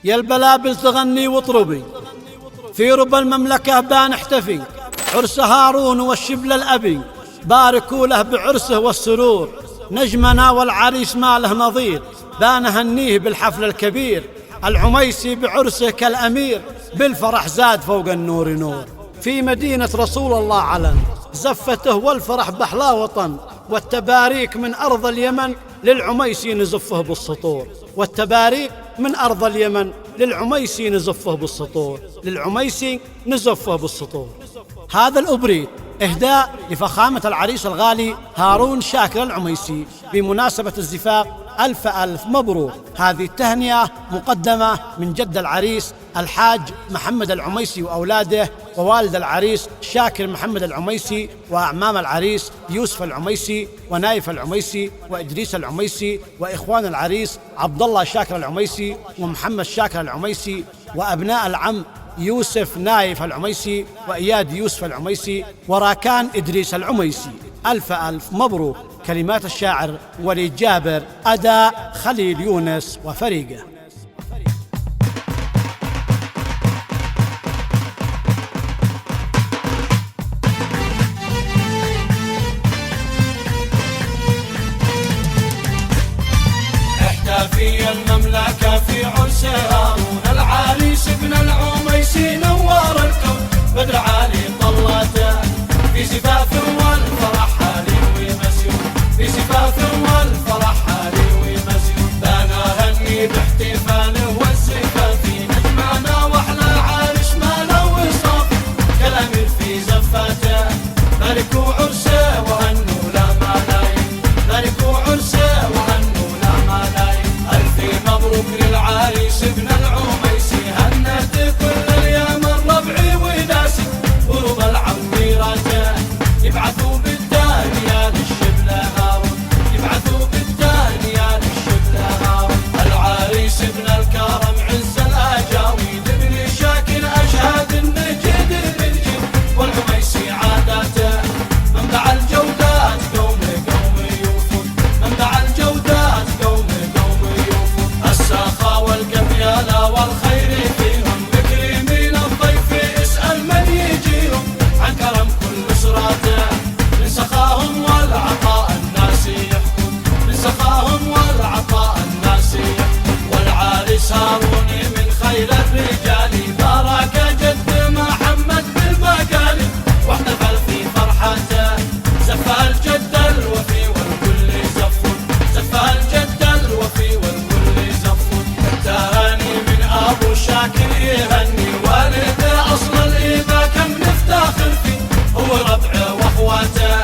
يا البلابل تغني واطربي، في ربى المملكة بنحتفي، عرس هارون والشبل الأبي، باركوا له بعرسه والسرور، نجمنا والعريس ما له نظير، بنهنيه بالحفل الكبير، العميسي بعرسه كالأمير، بالفرح زاد فوق النور نور. في مدينة رسول الله علن، زفته والفرح بحلا وطن، والتباريك من أرض اليمن للعميسي نزفه بالسطور، والتباريك من أرض اليمن للعميسي نزفه بالسطور، للعميسي نزفه بالسطور. هذا الأبريد إهداء لفخامة العريس الغالي هارون شاكر العميسي بمناسبة الزفاف. ألف ألف مبروك. هذه التهنئة مقدمة من جد العريس الحاج محمد العميسي وأولاده، ووالد العريس شاكر محمد العميسي، وأعمام العريس يوسف العميسي ونايف العميسي وإدريس العميسي، وإخوان العريس عبد الله شاكر العميسي ومحمد شاكر العميسي، وأبناء العم يوسف نايف العميسي وإياد يوسف العميسي وراكان إدريس العميسي. ألف ألف مبروك. كلمات الشاعر وليد جابر، أداء خليل يونس وفريقه. احتفي المملكة في عرس هارون العريس ابن العميسي، نور الكون بدر عالي طلته، في زفاف والفرح حالي ومسيون، في زفاف والفرح حالي ومسيون، بنهني باحتفاله والزفاف، نجمعنا واحلى عريس ماله وصافي، كالامير في زفاته، باركوا عرسه وهنوا له ملايين، باركوا عرسه وهنوا له ملايين. ألف مبروك للعريس ابن العميسي، هنت كل اليوم الربع وناسي، ورب العميرات يبعثوا بالتهنئة للشبل هارون، يبعثوا بالتهنئة للشبل هارون. العريس ابن الكرم عز الأجاويد، ابن شاكر أشهد النجد للجد، والعميسي عاداته منبع الجودات قوم يوفون، منبع الجودات قوم يوفون. السخاء والقبيلة والخير فيهم، مكرمين الضيف اسأل من يجيهم، عن كرم كل أسراته، من سخاهم والعطاء الناس يحكم، من سخاهم والعطاء الناس يحكم. والعريس هارون من خير الرجال، بارك جد محمد بالمقالي، واحتفل في فرحته، زفى الجد الوفي والكل زفون، زفى الجد الوفي والكل زفون. التهاني من أبو شاكر يهني والده، أصل الإيبة كم نفتخر فيه، هو ربعه واخواته،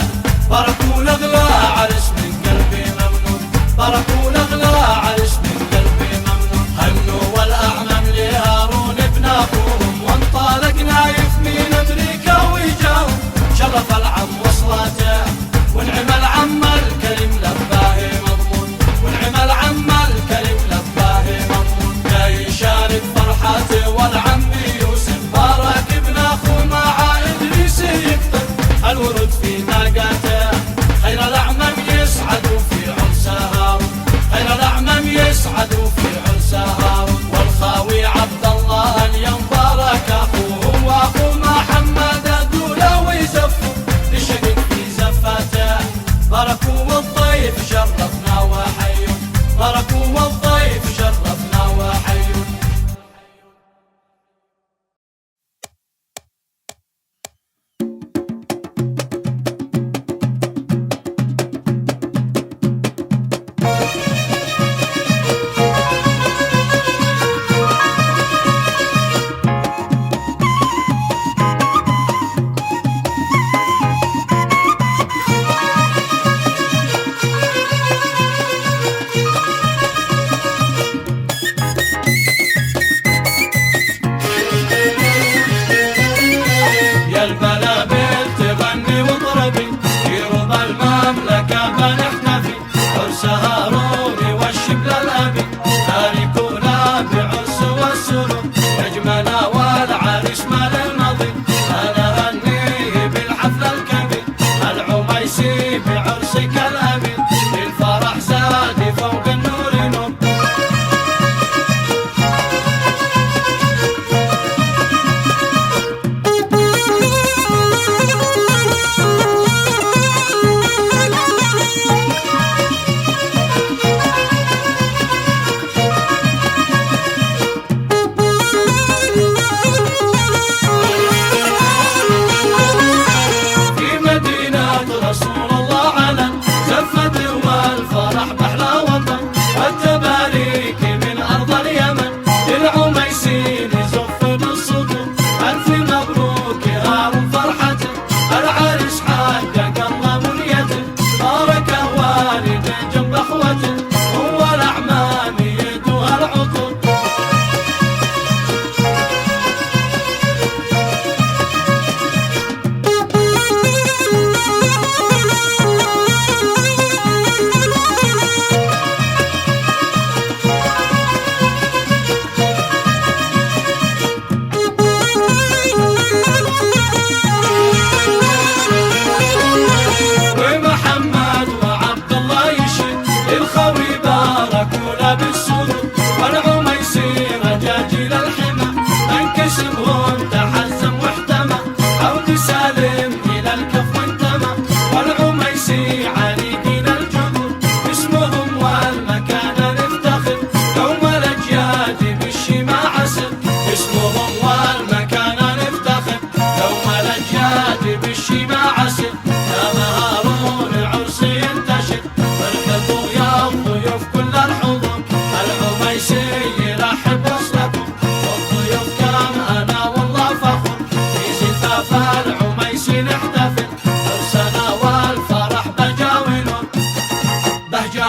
باركوا لغلا عرس من قلبي ممنون، باركوا لغلا عرس من قلبي ممنون. هنوا والأعمام لهارون ابن أخوهم، وانطلقنا يفمين أمريكا ويجاهم، شرف العم وصلاته، ونعم العم الكريم لباه مضمون، ونعم العم الكريم لباه مضمون. جاي يشارك فرحاته والعم يوسف، بارك ابن أخو مع إدريس يكتب الورد في ناقاته، خير الأعمام يسعدوا في عرس هارون، خير الأعمام يسعدوا في عرس هارون. والخاوي عبد الله اليوم بارك أخوه، وأخو محمد أدوله ويزفوا لشقق في زفاته، باركوا والضيف شرفنا وحيون، باركوا والضيف شرفنا وحيون. يا البلابل تغني واطربي، في ربى المملكة بنحتفي، عرس هارون والشبل الأبي، باركوا له بعرس والسرور، نجمنا والعريس ما له نظير، أنا هنيه بالحفل الكبير، العميسي بعرسك الأمير، الفرح زاد فوق النور نور.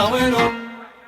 ونور